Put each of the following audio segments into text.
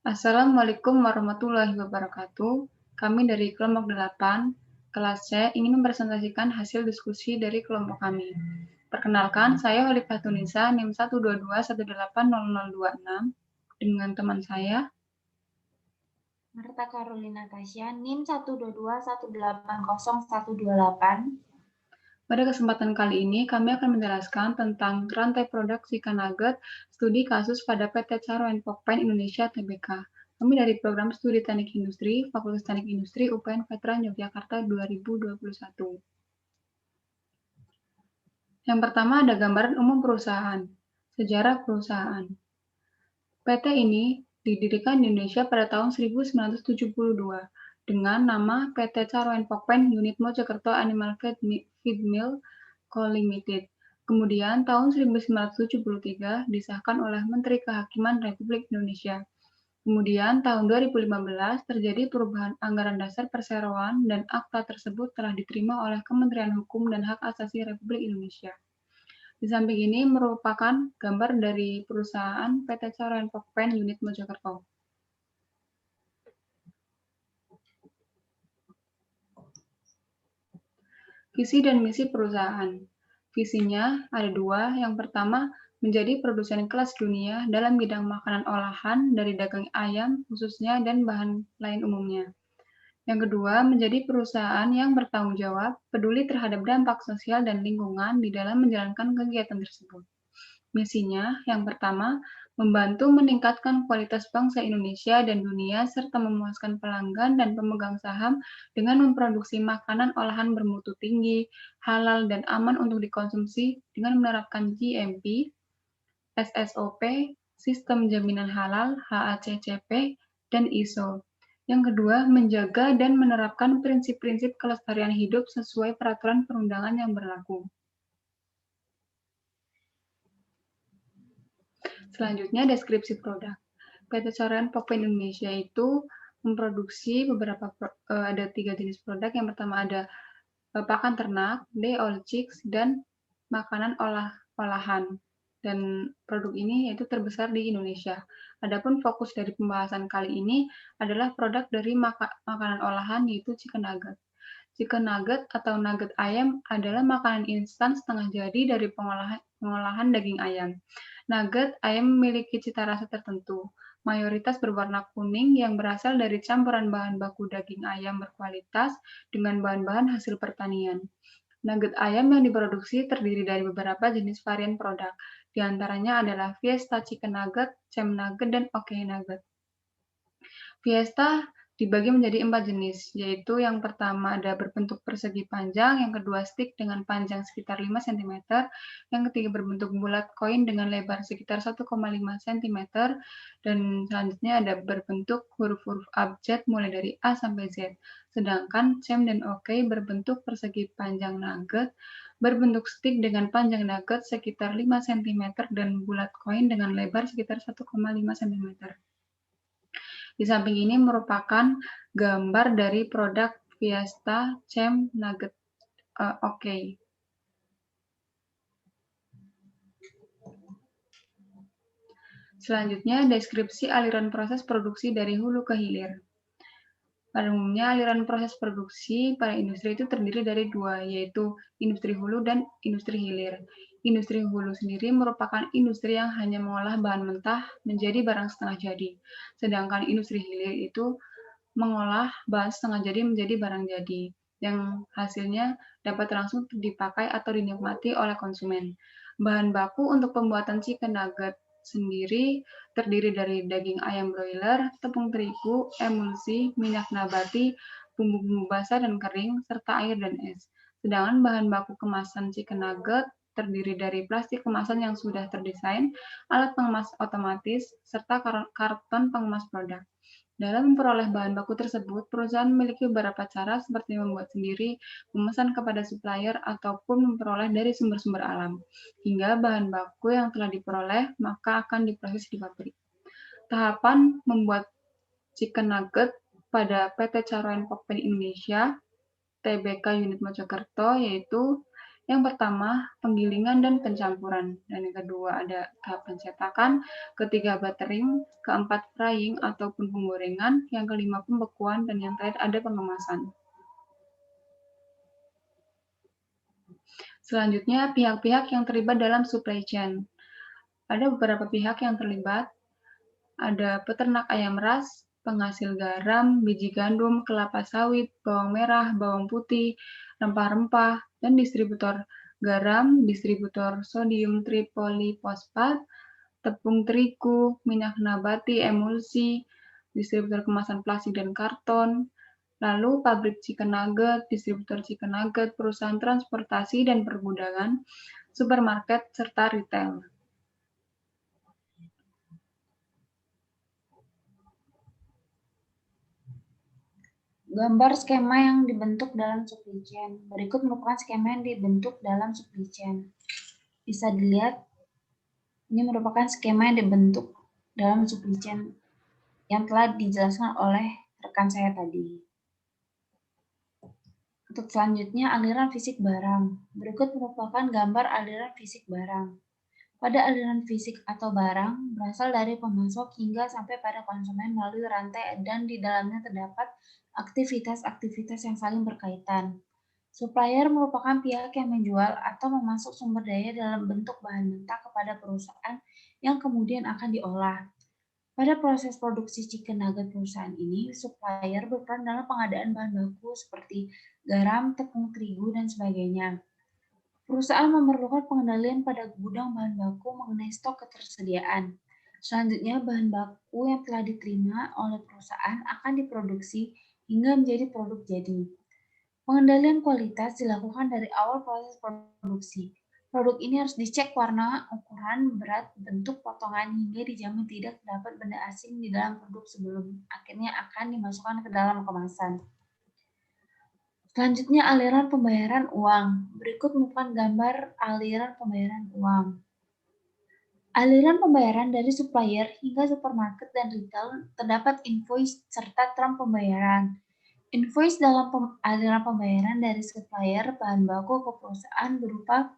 Assalamualaikum warahmatullahi wabarakatuh. Kami dari kelompok 8, kelas C, ingin mempresentasikan hasil diskusi dari kelompok kami. Perkenalkan, saya Olivia Tunisa, NIM 122180026, dengan teman saya. Marta Carolina Tasya, NIM 122180128. Pada kesempatan kali ini, kami akan menjelaskan tentang rantai produk Chicken Nugget, studi kasus pada PT Caro & Pokpen Indonesia Tbk. Kami dari program studi Teknik Industri, Fakultas Teknik Industri UPN Veteran Yogyakarta 2021. Yang pertama ada gambaran umum perusahaan. Sejarah perusahaan. PT ini didirikan di Indonesia pada tahun 1972 dengan nama PT Caro & Pokpen Unit Mojokerto Animal Feed Mill Co. Limited. Kemudian tahun 1973 disahkan oleh Menteri Kehakiman Republik Indonesia. Kemudian tahun 2015 terjadi perubahan anggaran dasar perseroan dan akta tersebut telah diterima oleh Kementerian Hukum dan Hak Asasi Republik Indonesia. Di samping ini merupakan gambar dari perusahaan PT Caro & Pokpen Unit Mojokerto. Visi dan misi perusahaan. Visinya ada dua. Yang pertama, menjadi produsen kelas dunia dalam bidang makanan olahan dari daging ayam khususnya dan bahan lain umumnya. Yang kedua, menjadi perusahaan yang bertanggung jawab, peduli terhadap dampak sosial dan lingkungan di dalam menjalankan kegiatan tersebut. Misinya, yang pertama, membantu meningkatkan kualitas bangsa Indonesia dan dunia serta memuaskan pelanggan dan pemegang saham dengan memproduksi makanan olahan bermutu tinggi, halal dan aman untuk dikonsumsi dengan menerapkan GMP, SSOP, Sistem Jaminan Halal, HACCP, dan ISO. Yang kedua, menjaga dan menerapkan prinsip-prinsip kelestarian hidup sesuai peraturan perundangan yang berlaku. Selanjutnya, deskripsi produk. PT Caro & Pokpen Indonesia itu memproduksi ada 3 jenis produk. Yang pertama ada pakan ternak, all chicks, dan makanan olahan. Dan produk ini yaitu terbesar di Indonesia. Adapun fokus dari pembahasan kali ini adalah produk dari makanan olahan yaitu chicken nugget. Chicken nugget atau nugget ayam adalah makanan instan setengah jadi dari pengolahan daging ayam. Nugget ayam memiliki cita rasa tertentu, mayoritas berwarna kuning yang berasal dari campuran bahan baku daging ayam berkualitas dengan bahan-bahan hasil pertanian. Nugget ayam yang diproduksi terdiri dari beberapa jenis varian produk, di antaranya adalah Fiesta Chicken Nugget, Cem Nugget, dan OK Nugget. Fiesta dibagi menjadi 4 jenis, yaitu yang pertama ada berbentuk persegi panjang, yang kedua stick dengan panjang sekitar 5 cm, yang ketiga berbentuk bulat koin dengan lebar sekitar 1,5 cm, dan selanjutnya ada berbentuk huruf-huruf abjad mulai dari A sampai Z. Sedangkan Cem dan OK berbentuk persegi panjang nugget, berbentuk stick dengan panjang nugget sekitar 5 cm dan bulat koin dengan lebar sekitar 1,5 cm. Di samping ini merupakan gambar dari produk Fiesta Cem Nugget. Oke. Selanjutnya, deskripsi aliran proses produksi dari hulu ke hilir. Pada umumnya, aliran proses produksi pada industri itu terdiri dari dua, yaitu industri hulu dan industri hilir. Industri hulu sendiri merupakan industri yang hanya mengolah bahan mentah menjadi barang setengah jadi. Sedangkan industri hilir itu mengolah bahan setengah jadi menjadi barang jadi, yang hasilnya dapat langsung dipakai atau dinikmati oleh konsumen. Bahan baku untuk pembuatan chicken nugget sendiri terdiri dari daging ayam broiler, tepung terigu, emulsi, minyak nabati, bumbu-bumbu basah dan kering, serta air dan es. Sedangkan bahan baku kemasan chicken nugget terdiri dari plastik kemasan yang sudah terdesain, alat pengemas otomatis, serta karton pengemas produk. Dalam memperoleh bahan baku tersebut, perusahaan memiliki beberapa cara seperti membuat sendiri, memesan kepada supplier, ataupun memperoleh dari sumber-sumber alam. Hingga bahan baku yang telah diperoleh, maka akan diproses di pabrik. Tahapan membuat chicken nugget pada PT Caro & Pokpen Indonesia, Tbk Unit Mojokerto, yaitu Yang pertama, penggilingan dan pencampuran. Dan yang kedua ada tahap pencetakan, ketiga buttering, keempat frying ataupun penggorengan, yang kelima pembekuan, dan yang terakhir ada pengemasan. Selanjutnya, pihak-pihak yang terlibat dalam supply chain. Ada beberapa pihak yang terlibat, ada peternak ayam ras, penghasil garam, biji gandum, kelapa sawit, bawang merah, bawang putih, rempah-rempah, dan distributor garam, distributor sodium tripolifosfat, tepung terigu, minyak nabati, emulsi, distributor kemasan plastik dan karton, lalu pabrik chicken nugget, distributor chicken nugget, perusahaan transportasi dan pergudangan, supermarket, serta retail. Gambar skema yang dibentuk dalam supply chain. Berikut merupakan skema yang dibentuk dalam supply chain. Bisa dilihat, ini merupakan skema yang dibentuk dalam supply chain yang telah dijelaskan oleh rekan saya tadi. Untuk selanjutnya, aliran fisik barang. Berikut merupakan gambar aliran fisik barang. Pada aliran fisik atau barang, berasal dari pemasok hingga sampai pada konsumen melalui rantai dan di dalamnya terdapat aktivitas-aktivitas yang saling berkaitan. Supplier merupakan pihak yang menjual atau memasok sumber daya dalam bentuk bahan mentah kepada perusahaan yang kemudian akan diolah. Pada proses produksi chicken nugget perusahaan ini, supplier berperan dalam pengadaan bahan baku seperti garam, tepung terigu, dan sebagainya. Perusahaan memerlukan pengendalian pada gudang bahan baku mengenai stok ketersediaan. Selanjutnya, bahan baku yang telah diterima oleh perusahaan akan diproduksi hingga menjadi produk jadi. Pengendalian kualitas dilakukan dari awal proses produksi. Produk ini harus dicek warna, ukuran, berat, bentuk potongan hingga dijamin tidak terdapat benda asing di dalam produk sebelum akhirnya akan dimasukkan ke dalam kemasan. Selanjutnya, aliran pembayaran uang. Berikut merupakan gambar aliran pembayaran uang. Aliran pembayaran dari supplier hingga supermarket dan retail terdapat invoice serta term pembayaran. Invoice dalam aliran pembayaran dari supplier bahan baku ke perusahaan berupa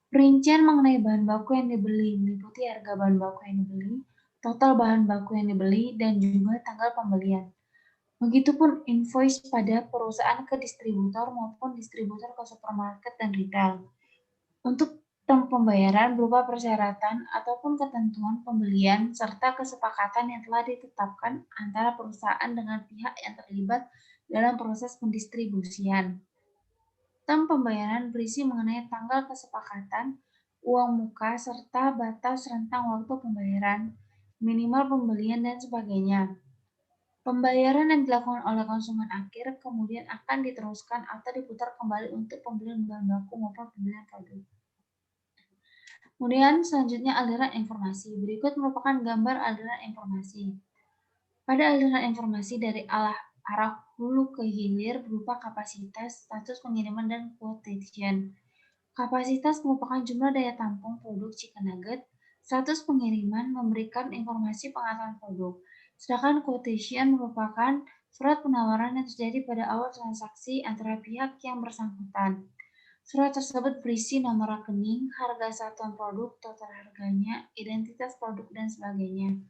perincian mengenai bahan baku yang dibeli, meliputi harga bahan baku yang dibeli, total bahan baku yang dibeli, dan juga tanggal pembelian. Begitupun invoice pada perusahaan ke distributor maupun distributor ke supermarket dan retail. Untuk term pembayaran berupa persyaratan ataupun ketentuan pembelian serta kesepakatan yang telah ditetapkan antara perusahaan dengan pihak yang terlibat dalam proses pendistribusian. Term pembayaran berisi mengenai tanggal kesepakatan, uang muka, serta batas rentang waktu pembayaran, minimal pembelian, dan sebagainya. Pembayaran yang dilakukan oleh konsumen akhir kemudian akan diteruskan atau diputar kembali untuk pembelian bahan baku maupun pembelian produk. Kemudian selanjutnya aliran informasi. Berikut merupakan gambar aliran informasi. Pada aliran informasi dari arah hulu ke hilir berupa kapasitas, status pengiriman, dan quotation. Kapasitas merupakan jumlah daya tampung produk chicken nugget. Status pengiriman memberikan informasi pengantaran produk. Sedangkan quotation merupakan surat penawaran yang terjadi pada awal transaksi antara pihak yang bersangkutan. Surat tersebut berisi nomor rekening, harga satuan produk, total harganya, identitas produk, dan sebagainya.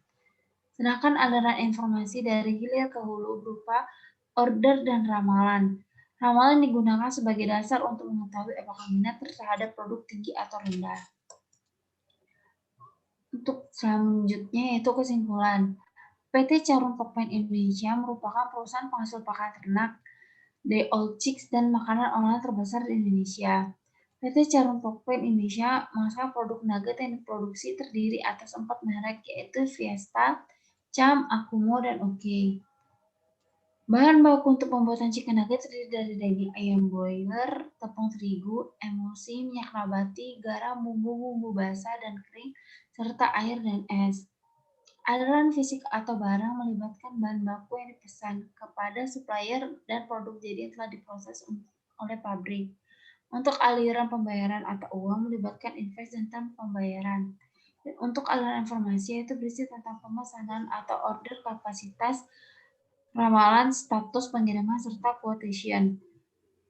Sedangkan aliran informasi dari hilir ke hulu berupa order dan ramalan. Ramalan digunakan sebagai dasar untuk mengetahui apakah minat terhadap produk tinggi atau rendah. Untuk selanjutnya yaitu kesimpulan. PT Charon Pokpen Indonesia merupakan perusahaan penghasil pakan ternak, day old chicks, dan makanan olahan terbesar di Indonesia. PT Charon Pokpen Indonesia menghasilkan produk nugget yang diproduksi terdiri atas 4 merek yaitu Fiesta, Cham, Akumo, dan Oke. Bahan baku untuk pembuatan chicken nugget terdiri dari daging ayam broiler, tepung terigu, emulsi, minyak nabati, garam, bumbu-bumbu basah dan kering, serta air dan es. Aliran fisik atau barang melibatkan bahan baku yang dipesan kepada supplier dan produk jadi yang telah diproses oleh pabrik. Untuk aliran pembayaran atau uang melibatkan invoice dan term pembayaran. Dan untuk aliran informasi yaitu berisi tentang pemesanan atau order, kapasitas, ramalan, status pengiriman, serta quotation.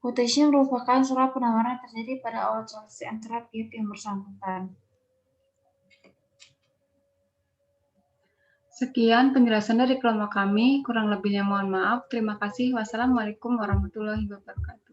Quotation merupakan surat penawaran yang terjadi pada awal transaksi antara pihak yang bersangkutan. Sekian penjelasan dari kelompok kami, kurang lebihnya mohon maaf. Terima kasih. Wassalamualaikum warahmatullahi wabarakatuh.